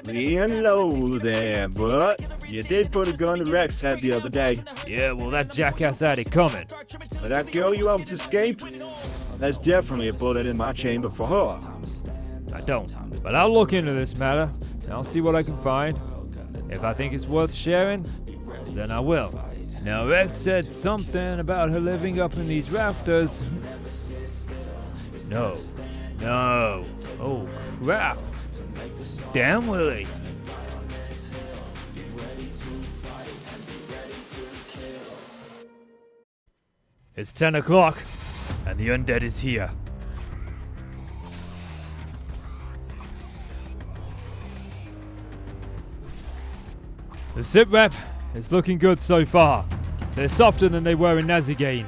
Hello there, Burt. You did put a gun to Rex's head the other day. Yeah, well, that jackass had it coming. But that girl you helped escape? There's definitely a bullet in my chamber for her. I don't. But I'll look into this matter, and I'll see what I can find. If I think it's worth sharing, then I will. Now, Rex said something about her living up in these rafters. No. Oh, crap. Damn, Willie. It's 10 o'clock, and the undead is here. The sit rep is looking good so far. They're softer than they were in Nazigane.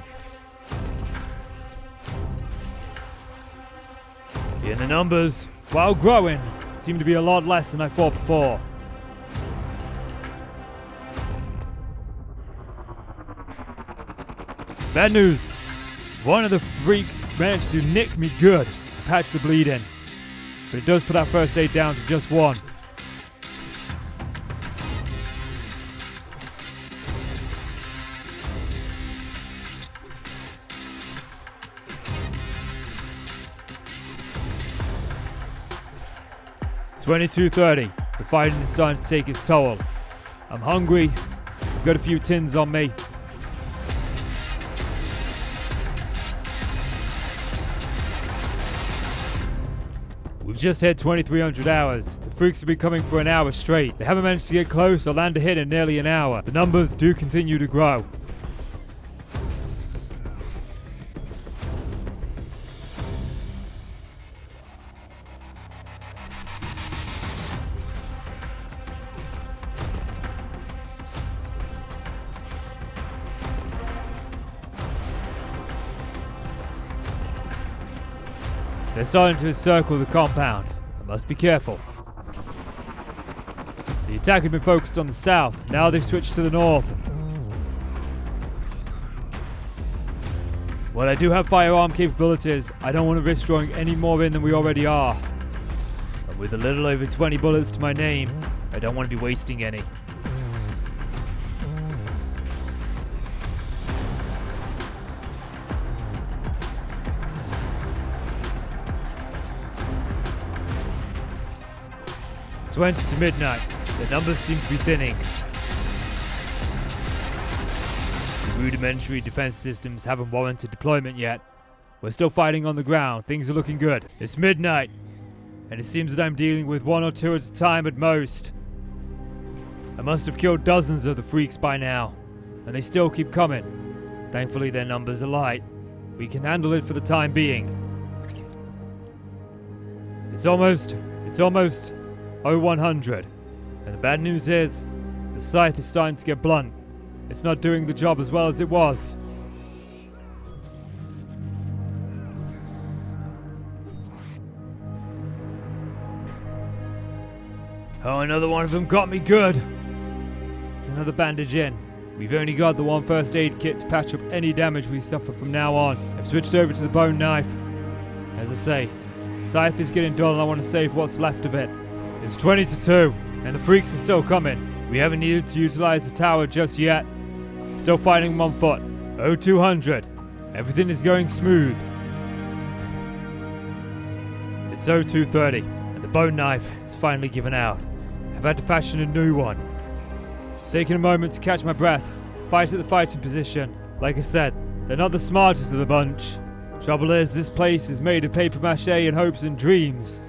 In the numbers, while growing, seem to be a lot less than I thought before. Bad news. One of the freaks managed to nick me good and patch the bleed in. But it does put our first aid down to just one. $22.30. The fighting is starting to take its toll. I'm hungry. I've got a few tins on me. We've just hit 2,300 hours. The freaks have been coming for an hour straight. They haven't managed to get close or land a hit in nearly an hour. The numbers do continue to grow. They're starting to encircle the compound. I must be careful. The attack had been focused on the south. Now they've switched to the north. While I do have firearm capabilities, I don't want to risk drawing any more in than we already are. And with a little over 20 bullets to my name, I don't want to be wasting any. To midnight. The numbers seem to be thinning. The rudimentary defense systems haven't warranted deployment yet. We're still fighting on the ground. Things are looking good. It's midnight, and it seems that I'm dealing with one or two at a time at most. I must have killed dozens of the freaks by now, and they still keep coming. Thankfully, their numbers are light. We can handle it for the time being. It's almost 0100, and the bad news is, the scythe is starting to get blunt. It's not doing the job as well as it was. Oh, another one of them got me good. It's another bandage in. We've only got the one first aid kit to patch up any damage we suffer from now on. I've switched over to the bone knife. As I say, the scythe is getting dull and I want to save what's left of it. It's 20-2, and the freaks are still coming. We haven't needed to utilize the tower just yet. Still fighting them on foot. 0200. Everything is going smooth. It's 0230, and the bone knife is finally given out. I've had to fashion a new one. Taking a moment to catch my breath, fight at the fighting position. Like I said, they're not the smartest of the bunch. Trouble is, this place is made of paper mache and hopes and dreams.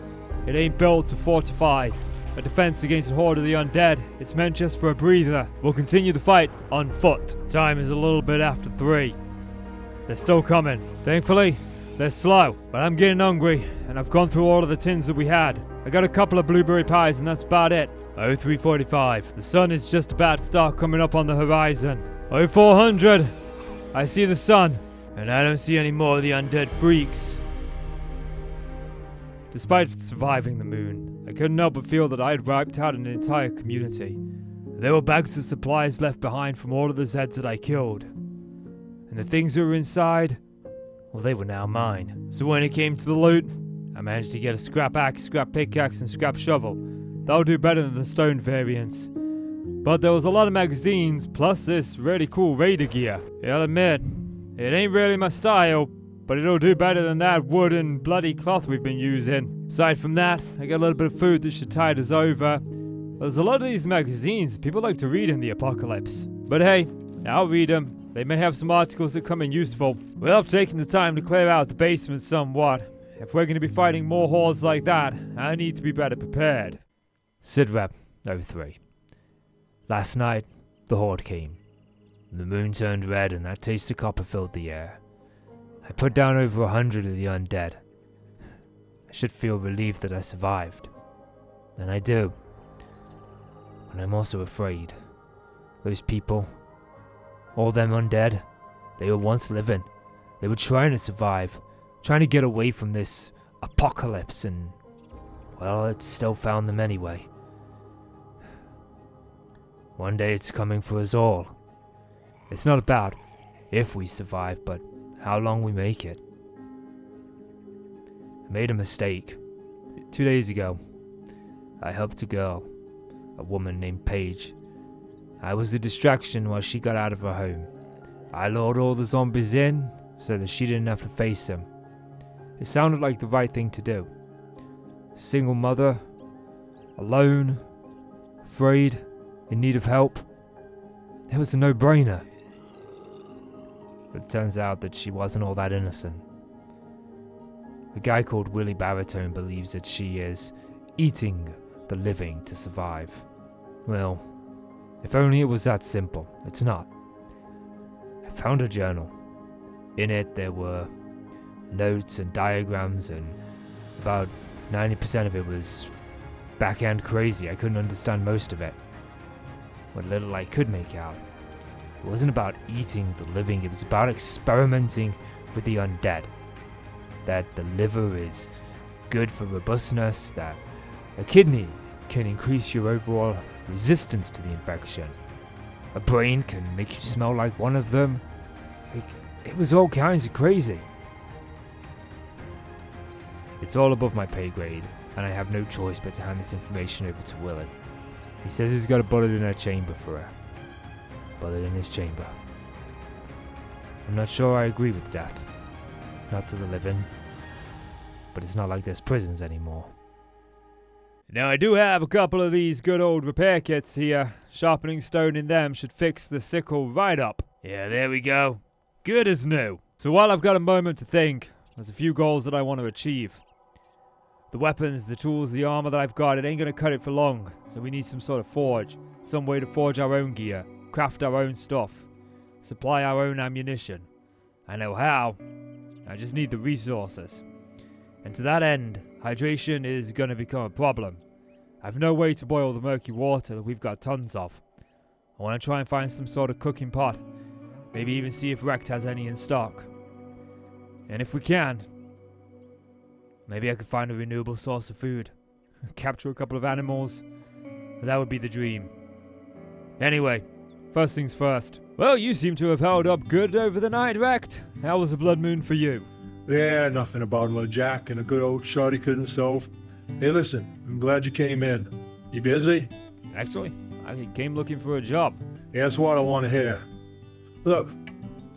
It ain't built to fortify a defense against a horde of the undead. It's meant just for a breather. We'll continue the fight on foot. Time is a little bit after 3. They're still coming. Thankfully, they're slow, but I'm getting hungry, and I've gone through all of the tins that we had. I got a couple of blueberry pies, and that's about it. 0345. The sun is just about to start coming up on the horizon. 0400. I see the sun, and I don't see any more of the undead freaks. Despite surviving the moon, I couldn't help but feel that I had wiped out an entire community. There were bags of supplies left behind from all of the Zeds that I killed. And the things that were inside, well, they were now mine. So when it came to the loot, I managed to get a scrap axe, scrap pickaxe, and scrap shovel. That'll do better than the stone variants. But there was a lot of magazines, plus this really cool raider gear. I'll admit, it ain't really my style, but it'll do better than that wood and bloody cloth we've been using. Aside from that, I got a little bit of food that should tide us over. But there's a lot of these magazines people like to read in the apocalypse. But hey, I'll read them. They may have some articles that come in useful. Well, I've taken the time to clear out the basement somewhat. If we're going to be fighting more hordes like that, I need to be better prepared. Ep.03. Last night, the horde came. The moon turned red and that taste of copper filled the air. I put down over 100 of the undead. I should feel relieved that I survived. And I do. But I'm also afraid. Those people, all them undead, they were once living. They were trying to survive, trying to get away from this apocalypse, and, well, it still found them anyway. One day it's coming for us all. It's not about if we survive, but how long we make it. I made a mistake. 2 days ago, I helped a girl, a woman named Paige. I was a distraction while she got out of her home. I lured all the zombies in so that she didn't have to face them. It sounded like the right thing to do. Single mother, alone, afraid, in need of help. It was a no-brainer. But it turns out that she wasn't all that innocent. A guy called Willie Baritone believes that she is eating the living to survive. Well, if only it was that simple. It's not. I found a journal. In it there were notes and diagrams, and about 90% of it was backhand crazy. I couldn't understand most of it. What little I could make out, it wasn't about eating the living, it was about experimenting with the undead. That the liver is good for robustness, that a kidney can increase your overall resistance to the infection. A brain can make you smell like one of them. It was all kinds of crazy. It's all above my pay grade, and I have no choice but to hand this information over to Willie. He says he's got a bullet in her chamber for her. Bullet in his chamber. I'm not sure I agree with death. Not to the living. But it's not like there's prisons anymore. Now I do have a couple of these good old repair kits here. Sharpening stone in them should fix the sickle right up. Yeah, there we go. Good as new. So while I've got a moment to think, there's a few goals that I want to achieve. The weapons, the tools, the armor that I've got, it ain't gonna cut it for long. So we need some sort of forge. Some way to forge our own gear. Craft our own stuff. Supply our own ammunition. I know how. I just need the resources. And to that end, hydration is gonna become a problem. I've no way to boil the murky water that we've got tons of. I want to try and find some sort of cooking pot. Maybe even see if Rect has any in stock. And if we can, maybe I could find a renewable source of food. Capture a couple of animals. That would be the dream. Anyway, first things first. Well, you seem to have held up good over the night, Rect. How was the blood moon for you? Yeah, nothing about a Jack and a good old shorty couldn't solve. Hey, listen, I'm glad you came in. You busy? Actually, I came looking for a job. Yeah, that's what I want to hear. Look,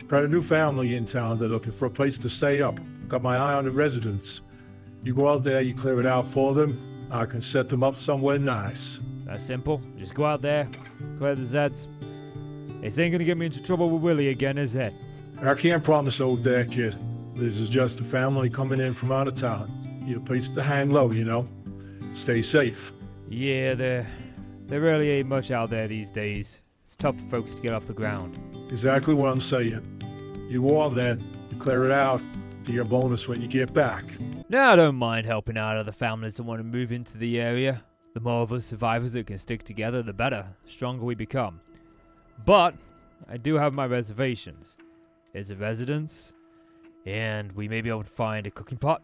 got a new family in town. They're looking for a place to stay up. Got my eye on the residents. You go out there, you clear it out for them. I can set them up somewhere nice. That's simple. Just go out there, clear the Zeds. This ain't gonna get me into trouble with Willie again, is it? I can't promise old there, kid. This is just a family coming in from out of town. Need a place to hang low, you know? Stay safe. Yeah, there really ain't much out there these days. It's tough for folks to get off the ground. Exactly what I'm saying. You go out there, you clear it out, do your bonus when you get back. Now, I don't mind helping out other families that want to move into the area. The more of us survivors that can stick together, the better, the stronger we become. But I do have my reservations. There's a residence, and we may be able to find a cooking pot.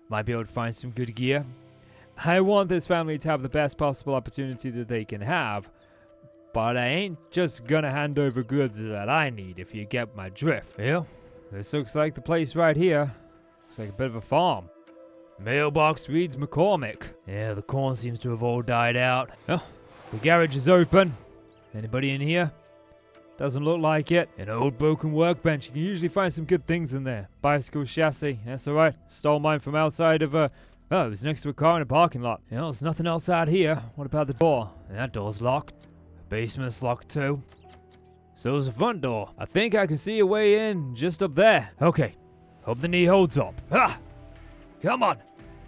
Might be able to find some good gear. I want this family to have the best possible opportunity that they can have, but I ain't just gonna hand over goods that I need, if you get my drift. Well, this looks like the place right here. Looks like a bit of a farm. Mailbox reads McCormick. Yeah, the corn seems to have all died out. Oh, the garage is open. Anybody in here? Doesn't look like it. An old broken workbench. You can usually find some good things in there. Bicycle chassis. That's alright. Stole mine from outside of a... Oh, it was next to a car in a parking lot. You know, there's nothing else out here. What about the door? That door's locked. The basement's locked too. So's the front door. I think I can see a way in just up there. Okay. Hope the knee holds up. Ha! Come on.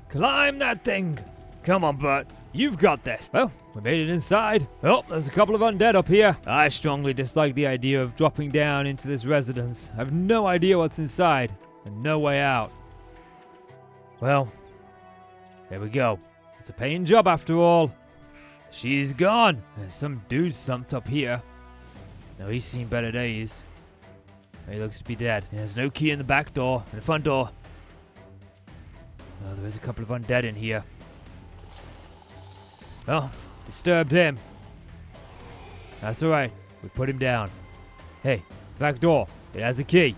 Climb that thing. Come on, Burt. You've got this. Well, we made it inside. Oh, there's a couple of undead up here. I strongly dislike the idea of dropping down into this residence. I have no idea what's inside and no way out. Well, there we go. It's a paying job after all. She's gone. There's some dude slumped up here. No, he's seen better days. He looks to be dead. There's no key in the back door, in the front door. Oh, there is a couple of undead in here. Oh, disturbed him. That's alright. We put him down. Hey, back door. It has a key.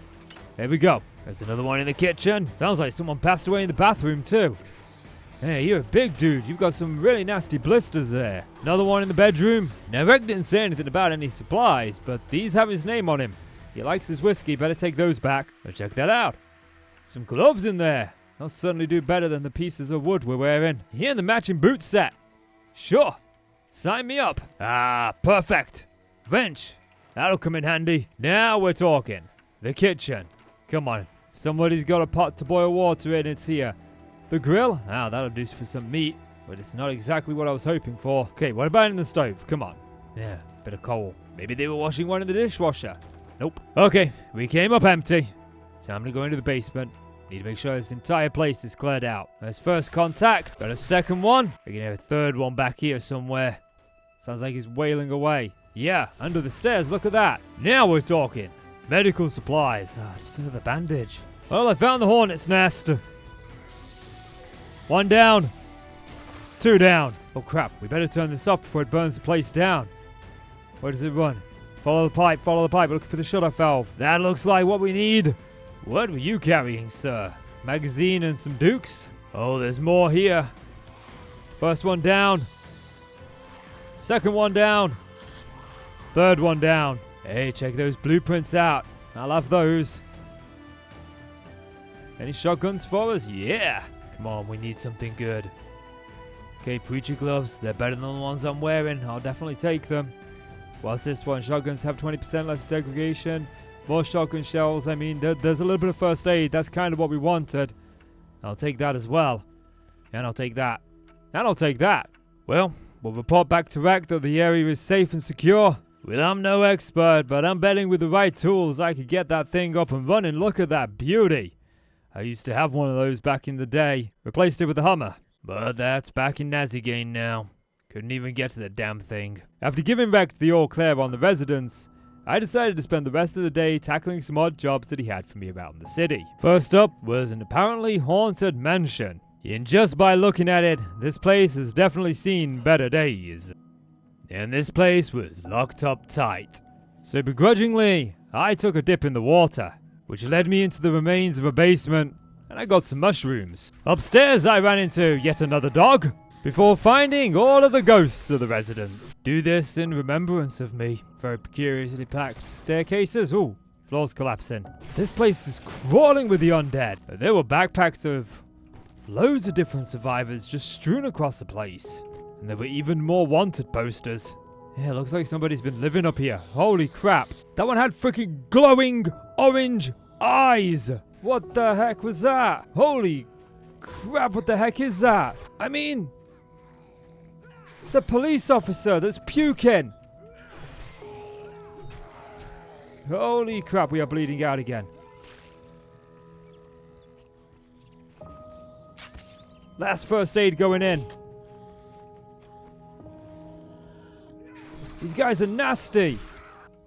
There we go. There's another one in the kitchen. Sounds like someone passed away in the bathroom too. Hey, you're a big dude. You've got some really nasty blisters there. Another one in the bedroom. Now, Rick didn't say anything about any supplies, but these have his name on him. He likes his whiskey. Better take those back. Now check that out. Some gloves in there. They'll certainly do better than the pieces of wood we're wearing. Yeah, and the matching boot set. Sure. Sign me up. Ah, perfect. Wrench. That'll come in handy. Now we're talking. The kitchen. Come on. Somebody's got a pot to boil water in. It's here. The grill. Ah, that'll do for some meat. But it's not exactly what I was hoping for. Okay, what about in the stove? Come on. Yeah, bit of coal. Maybe they were washing one in the dishwasher. Nope. Okay, we came up empty. Time to go into the basement. Need to make sure this entire place is cleared out. There's first contact. Got a second one. We can have a third one back here somewhere. Sounds like he's wailing away. Yeah, under the stairs. Look at that. Now we're talking. Medical supplies. Ah, just another bandage. Well, I found the hornet's nest. One down. Two down. Oh, crap. We better turn this off before it burns the place down. Where does it run? Follow the pipe. Follow the pipe. Looking for the shut-off valve. That looks like what we need. What were you carrying, sir? Magazine and some dukes? Oh, there's more here. First one down. Second one down. Third one down. Hey, check those blueprints out. I love those. Any shotguns for us? Yeah. Come on, we need something good. Okay, preacher gloves. They're better than the ones I'm wearing. I'll definitely take them. What's this one? Shotguns have 20% less degradation. More shotgun shells. I mean, there's a little bit of first aid. That's kind of what we wanted. I'll take that as well. And I'll take that. And I'll take that. Well, we'll report back to Rec that the area is safe and secure. Well, I'm no expert, but I'm betting with the right tools I could get that thing up and running. Look at that beauty. I used to have one of those back in the day. Replaced it with a Hummer. But that's back in Nazigain now. Couldn't even get to the damn thing. After giving Rec the all clear on the residence, I decided to spend the rest of the day tackling some odd jobs that he had for me around the city. First up was an apparently haunted mansion. And just by looking at it, this place has definitely seen better days. And this place was locked up tight. So begrudgingly, I took a dip in the water, which led me into the remains of a basement, and I got some mushrooms. Upstairs I ran into yet another dog, before finding all of the ghosts of the residents. Do this in remembrance of me. Very curiously packed staircases. Ooh, floors collapsing. This place is crawling with the undead. There were backpacks of loads of different survivors just strewn across the place. And there were even more wanted posters. Yeah, looks like somebody's been living up here. Holy crap. That one had freaking glowing orange eyes. What the heck was that? Holy crap, what the heck is that? I mean, it's a police officer that's puking. Holy crap, we are bleeding out again. Last first aid going in. These guys are nasty.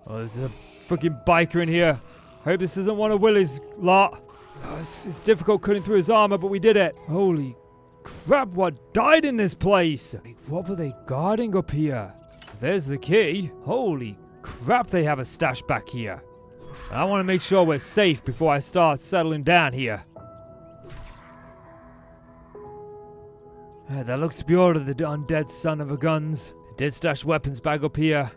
Oh, there's a freaking biker in here. Hope this isn't one of Willie's lot. Oh, it's difficult cutting through his armor, but we did it. Holy crap, what died in this place? Like, what were they guarding up here? There's the key. Holy crap, they have a stash back here. I want to make sure we're safe before I start settling down here. That looks to be all of the undead son of a guns. I did stash weapons bag up here.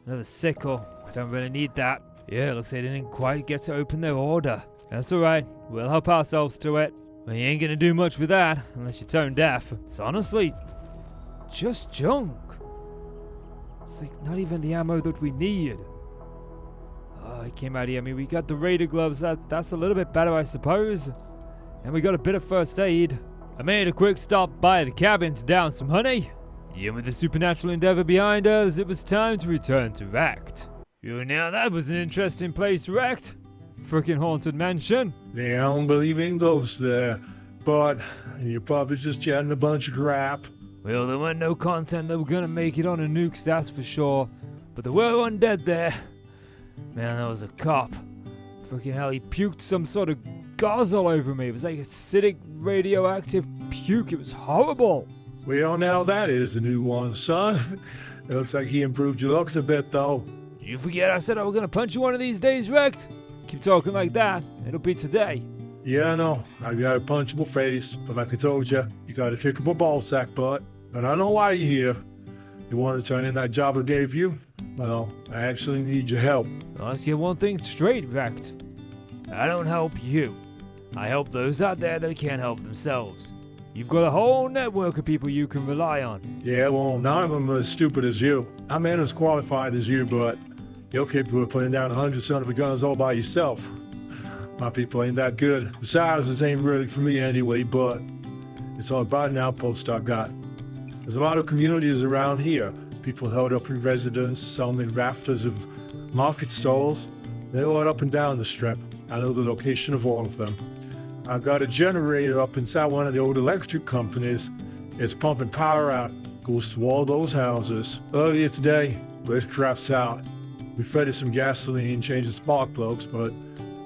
Another sickle. I don't really need that. Yeah, it looks like they didn't quite get to open their order. That's alright. We'll help ourselves to it. Well, you ain't gonna do much with that, unless you're tone deaf. It's honestly just junk. It's like not even the ammo that we need. Oh, I came out here. I mean, we got the raider gloves. That's a little bit better, I suppose. And we got a bit of first aid. I made a quick stop by the cabin to down some honey. And with the supernatural endeavor behind us, it was time to return to Rect. Now that was an interesting place, Rect. Frickin' haunted mansion. Yeah, I don't believe in ghosts there, but you're probably just chatting a bunch of crap. Well, there weren't no content that were gonna make it on a nukes, that's for sure. But there were undead there. Man, that was a cop. Frickin' hell, he puked some sort of gauze all over me. It was like acidic radioactive puke. It was horrible. Well, now that is a new one, son. It looks like he improved your looks a bit, though. Did you forget I said I was gonna punch you one of these days, Rect? Keep talking like that, it'll be today. Yeah, I know. I've got a punchable face, but like I told you, you got a kickable ball sack butt. But I know why you're here. You want to turn in that job I gave you? Well, I actually need your help. Let's get one thing straight, Rect. I don't help you. I help those out there that can't help themselves. You've got a whole network of people you can rely on. Yeah, well, none of them are as stupid as you. I'm not as qualified as you, but you're capable of putting down 100 son of a guns all by yourself. My people ain't that good. Besides, this ain't really for me anyway, but it's all about an outpost I got. There's a lot of communities around here. People held up in residence, some in rafters of market stalls. They're all up and down the strip. I know the location of all of them. I've got a generator up inside one of the old electric companies. It's pumping power out. Goes to all those houses. Earlier today, it craps out. We fed it some gasoline, changed the spark plugs, but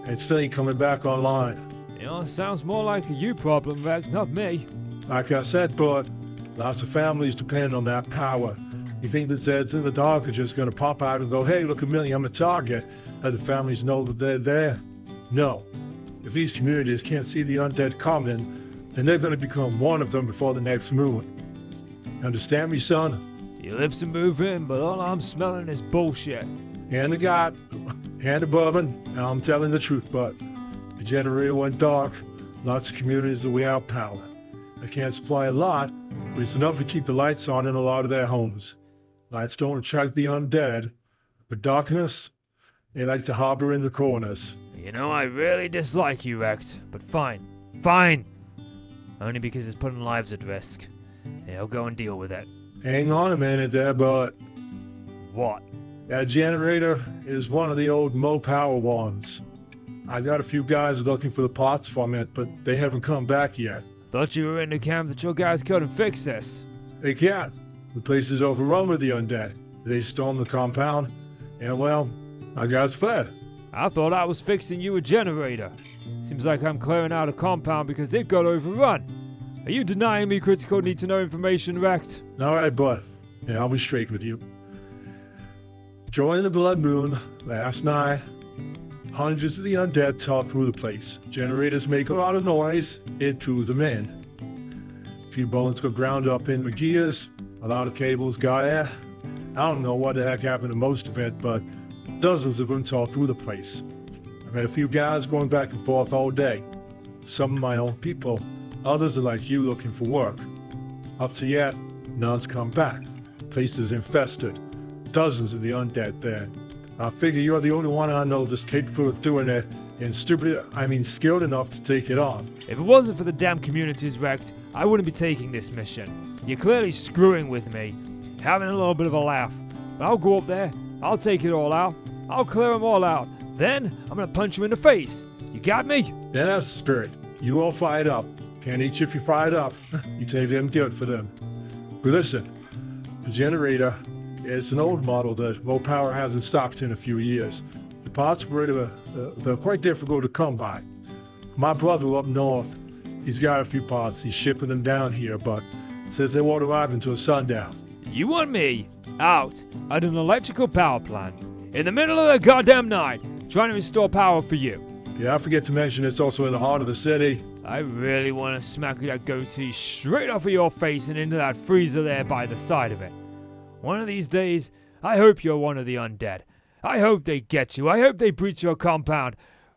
it still ain't coming back online. It sounds more like a you problem, Rect, not me. Like I said, Bud, lots of families depend on that power. You think the Zeds in the dark are just gonna pop out and go, hey, look at me, I'm a target, and the families know that they're there? No. If these communities can't see the undead coming, then they're gonna become one of them before the next moon. Understand me, son? Your lips are moving, but all I'm smelling is bullshit. Hand to God, hand to bourbon, and I'm telling the truth, Bud. The generator went dark. Lots of communities are without power. They can't supply a lot, but it's enough to keep the lights on in a lot of their homes. Lights don't attract the undead, but darkness, they like to harbor in the corners. I really dislike you, Rect, but fine. Fine! Only because it's putting lives at risk. Yeah, I'll go and deal with it. Hang on a minute there, Bud. What? That generator is one of the old Mo-Power ones. I got a few guys looking for the parts from it, but they haven't come back yet. Thought you were in the camp that your guys couldn't fix this. They can't. The place is overrun with the undead. They stormed the compound, and well, our guys fled. I thought I was fixing you a generator. Seems like I'm clearing out a compound because it got overrun. Are you denying me critical need-to-know information, Rect? All right, bud. Yeah, I'll be straight with you. During the blood moon last night, hundreds of the undead tore through the place. Generators make a lot of noise. It drew them in. A few bullets got ground up in the gears. A lot of cables got air. I don't know what the heck happened to most of it, but dozens of them tore through the place. I've had a few guys going back and forth all day. Some of my own people. Others are like you looking for work. Up to yet, none's come back. The place is infested. Dozens of the undead there. I figure you're the only one I know that's capable of doing it and skilled enough to take it on. If it wasn't for the damn communities, Rect, I wouldn't be taking this mission. You're clearly screwing with me, having a little bit of a laugh. But I'll go up there, I'll take it all out, I'll clear them all out. Then, I'm gonna punch you in the face. You got me? Yeah, that's the spirit. You all fired up. Can't eat you if you fired up. You take them good for them. But listen, the generator, it's an old model that Mo-Power hasn't stocked in a few years. The parts they're quite difficult to come by. My brother up north, he's got a few parts. He's shipping them down here, but says they won't arrive until sundown. You want me out at an electrical power plant in the middle of the goddamn night trying to restore power for you. Yeah, I forget to mention it's also in the heart of the city. I really want to smack that goatee straight off of your face and into that freezer there by the side of it. One of these days, I hope you're one of the undead. I hope they get you. I hope they breach your compound.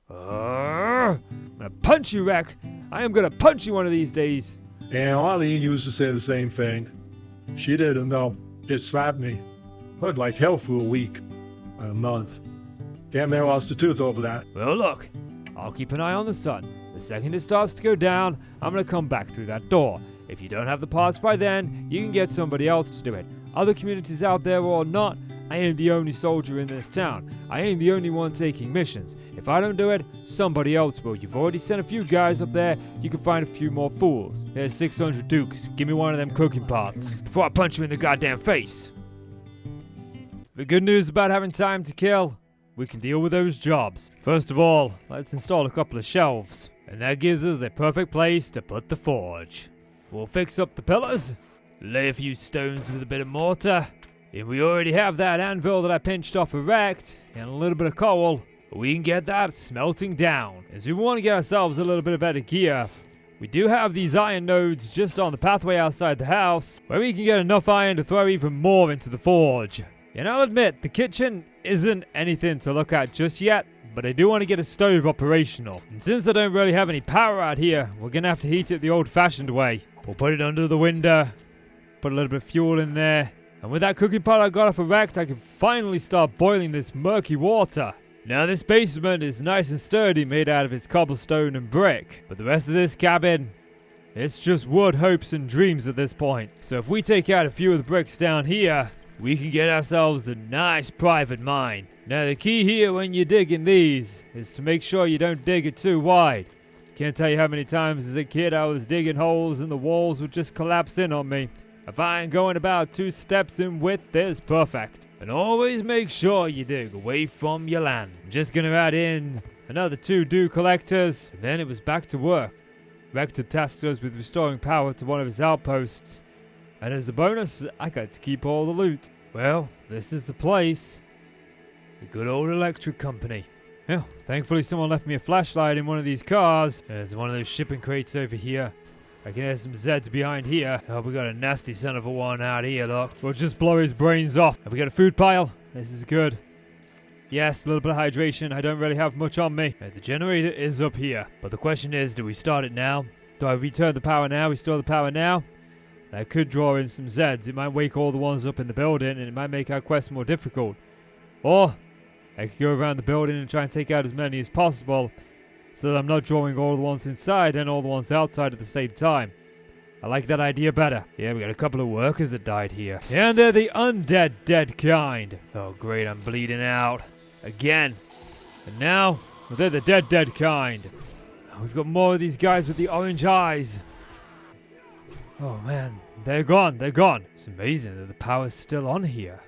I'm gonna punch you, Wreck. I am gonna punch you one of these days. And Arlene used to say the same thing. She didn't though. It slapped me. Hurt like hell for a week. A month. Damn near lost a tooth over that. Well, look. I'll keep an eye on the sun. The second it starts to go down, I'm gonna come back through that door. If you don't have the parts by then, you can get somebody else to do it. Other communities out there or not, I ain't the only soldier in this town. I ain't the only one taking missions. If I don't do it, somebody else will. You've already sent a few guys up there. You can find a few more fools. Here's 600 dukes. Give me one of them cooking pots before I punch you in the goddamn face. The good news about having time to kill, we can deal with those jobs. First of all, let's install a couple of shelves. And that gives us a perfect place to put the forge. We'll fix up the pillars, lay a few stones with a bit of mortar, and we already have that anvil that I pinched off erect, and a little bit of coal. We can get that smelting down. As we want to get ourselves a little bit of better gear, we do have these iron nodes just on the pathway outside the house, where we can get enough iron to throw even more into the forge. And I'll admit, the kitchen isn't anything to look at just yet, but I do want to get a stove operational. And since I don't really have any power out here, we're going to have to heat it the old-fashioned way. We'll put it under the window, put a little bit of fuel in there, and with that cooking pot I got off erect, I can finally start boiling this murky water. Now this basement is nice and sturdy, made out of its cobblestone and brick, but the rest of this cabin, it's just wood, hopes and dreams at this point. So if we take out a few of the bricks down here, we can get ourselves a nice private mine. Now the key here when you're digging these is to make sure you don't dig it too wide. Can't tell you how many times as a kid I was digging holes and the walls would just collapse in on me. I find going about 2 steps in width is perfect. And always make sure you dig away from your land. I'm just gonna add in another 2 dew collectors, and then it was back to work. Rector tasked us with restoring power to one of his outposts, and as a bonus, I got to keep all the loot. Well, this is the place. The good old electric company. Well, thankfully someone left me a flashlight in one of these cars. There's one of those shipping crates over here. I can hear some Zeds behind here. Oh, we got a nasty son of a one out here, look. We'll just blow his brains off. Have we got a food pile? This is good. Yes, a little bit of hydration. I don't really have much on me. The generator is up here. But the question is, do we start it now? Do I return the power now? Restore the power now? That could draw in some Zeds. It might wake all the ones up in the building, and it might make our quest more difficult. Or I could go around the building and try and take out as many as possible, so that I'm not drawing all the ones inside and all the ones outside at the same time. I like that idea better. Yeah, we got a couple of workers that died here. And they're the undead dead kind. Oh great, I'm bleeding out. Again. And now, they're the dead kind. We've got more of these guys with the orange eyes. Oh man, they're gone, they're gone. It's amazing that the power's still on here.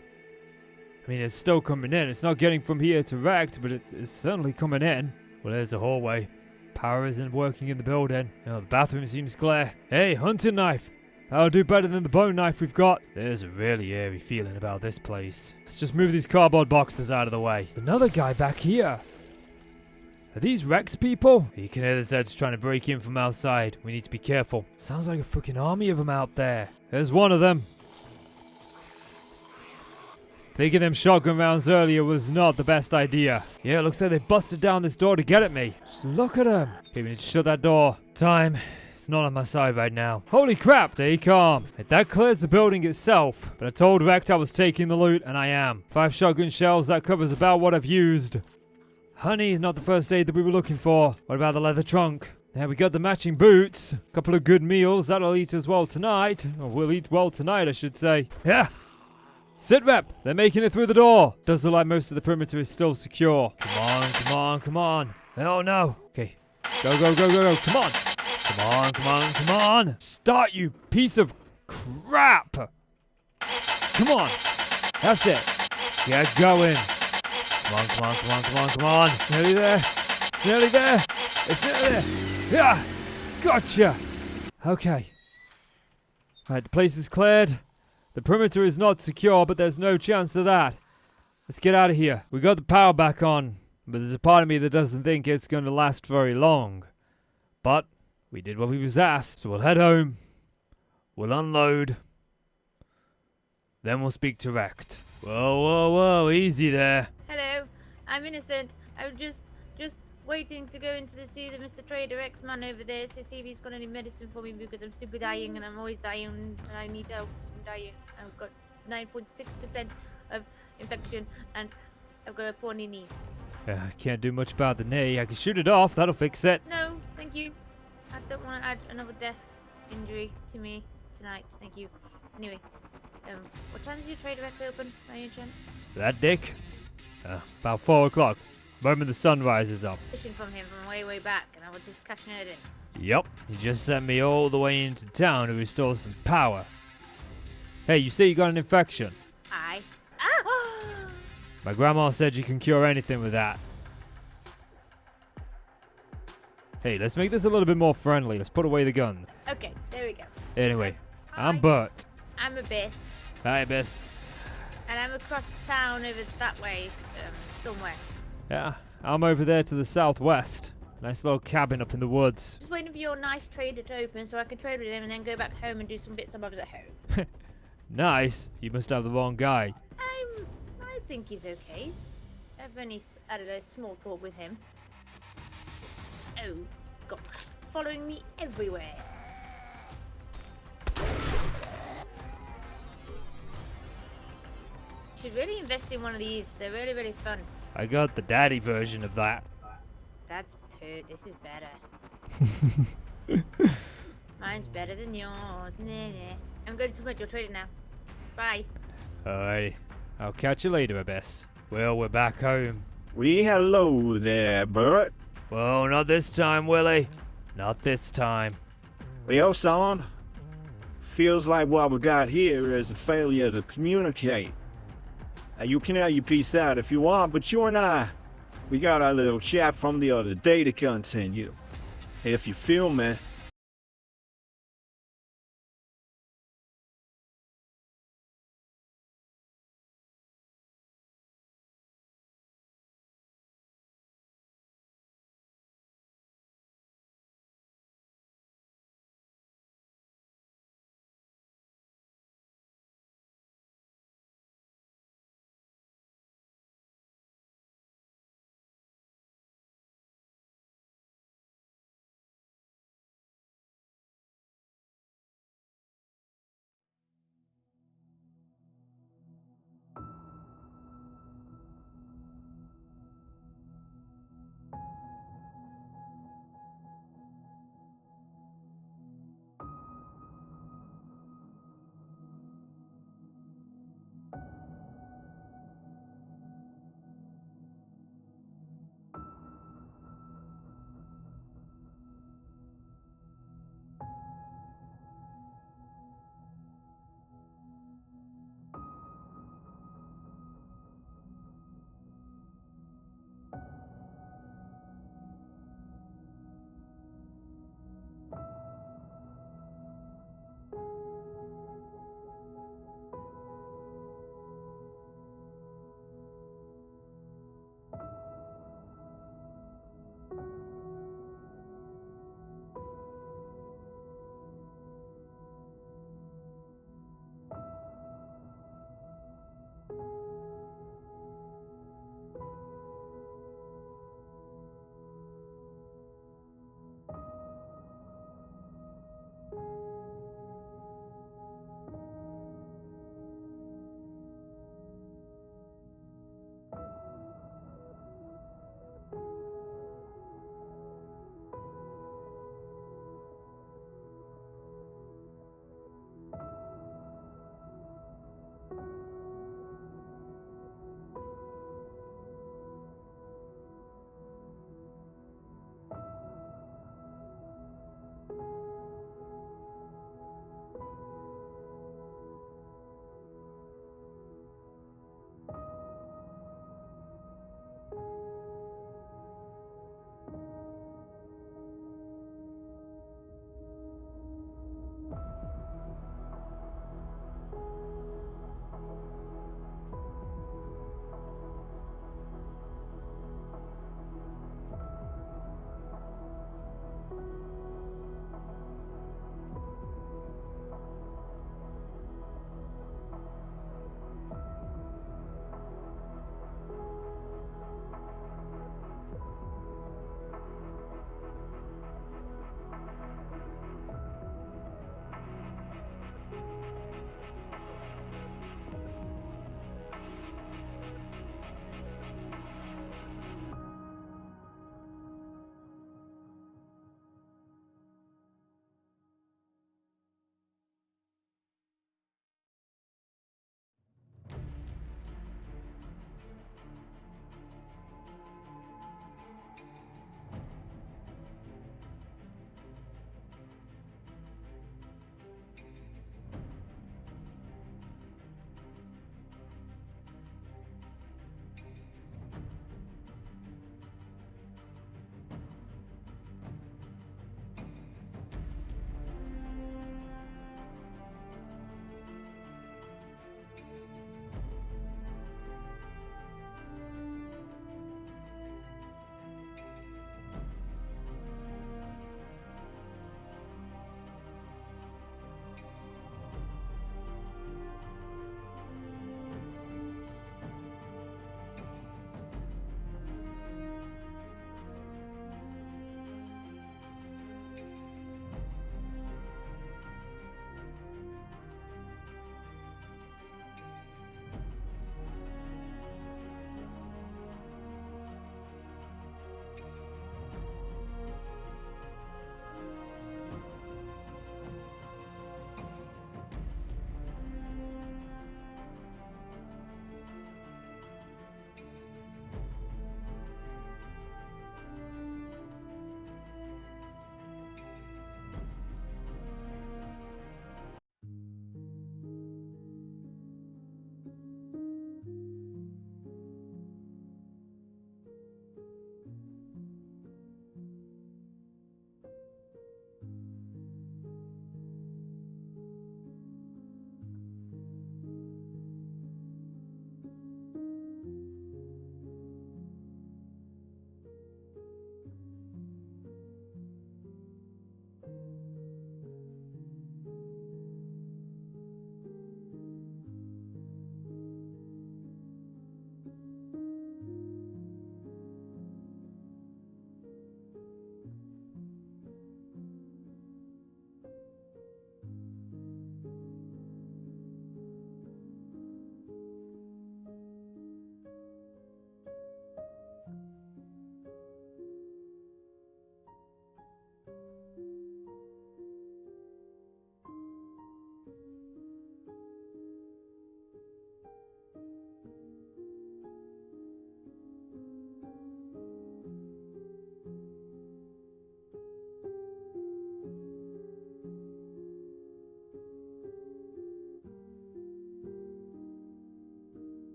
I mean, it's still coming in. It's not getting from here to wrecked, but it's certainly coming in. Well, there's the hallway. Power isn't working in the building. Oh, the bathroom seems clear. Hey, hunting knife. That'll do better than the bone knife we've got. There's a really eerie feeling about this place. Let's just move these cardboard boxes out of the way. Another guy back here. Are these Rex people? You can hear the Zeds trying to break in from outside. We need to be careful. Sounds like a freaking army of them out there. There's one of them. Taking them shotgun rounds earlier was not the best idea. Yeah, it looks like they busted down this door to get at me. Just look at them. Okay, we need to shut that door. Time. It's not on my side right now. Holy crap, stay calm. That clears the building itself. But I told Rect I was taking the loot, and I am. 5 shotgun shells, that covers about what I've used. Honey, not the first aid that we were looking for. What about the leather trunk? Yeah, we got the matching boots. A couple of good meals, that'll eat us well tonight. Or we'll eat well tonight, I should say. Yeah. Sit rep! They're making it through the door! Does look like most of the perimeter is still secure. Come on, come on, come on. Oh no. Okay. Go, go, go, go, go. Come on. Come on, come on, come on. Start, you piece of crap! Come on. That's it. Get going. Come on, come on, come on, come on, come on. It's nearly there. It's nearly there. It's nearly there. Yeah! Gotcha! Okay. Alright, the place is cleared. The perimeter is not secure, but there's no chance of that. Let's get out of here. We got the power back on. but there's a part of me that doesn't think it's going to last very long. But we did what we was asked, so we'll head home, we'll unload, then we'll speak to Rect. Whoa, easy there. Hello, I'm innocent. I was just waiting to go into the see the Mr. Trader X man over there to see if he's got any medicine for me because I'm super dying and I'm always dying and I need help. I'm dying. I've got 9.6% of infection and I've got a poorly knee. I can't do much about the knee. I can shoot it off, that'll fix it. No, thank you. I don't want to add another death injury to me tonight. Thank you. Anyway, what time does your Trader X open by any chance? That dick? About 4 o'clock. Moment the sun rises up. Fishing from him from way back and I was just cashing it in. Yup, he just sent me all the way into town to restore some power. Hey, you say you got an infection? Ah! My grandma said you can cure anything with that. Hey, let's make this a little bit more friendly. Let's put away the guns. Okay, there we go. Anyway, Hi. I'm Burt. I'm Abyss. Hi, Abyss. And I'm across town over that way, somewhere. Yeah, I'm over there to the southwest. Nice little cabin up in the woods. Just waiting for your nice trader to open so I can trade with him and then go back home and do some bits and bobs at home. Nice. You must have the wrong guy. I think he's okay. I've only had a small talk with him. Oh, gosh. Following me everywhere. Should really invest in one of these. They're really, really fun. I got the daddy version of that. That's pert. This is better. Mine's better than yours. Nah. I'm going to meet your trader now. Bye. Alright. I'll catch you later, Abyss. Well, we're back home. Hello there, Burt. Well, not this time, Willie. Not this time. Well, son, feels like what we got here is a failure to communicate. You can have your piece out if you want, but you and we got our little chat from the other day to continue. If you feel me,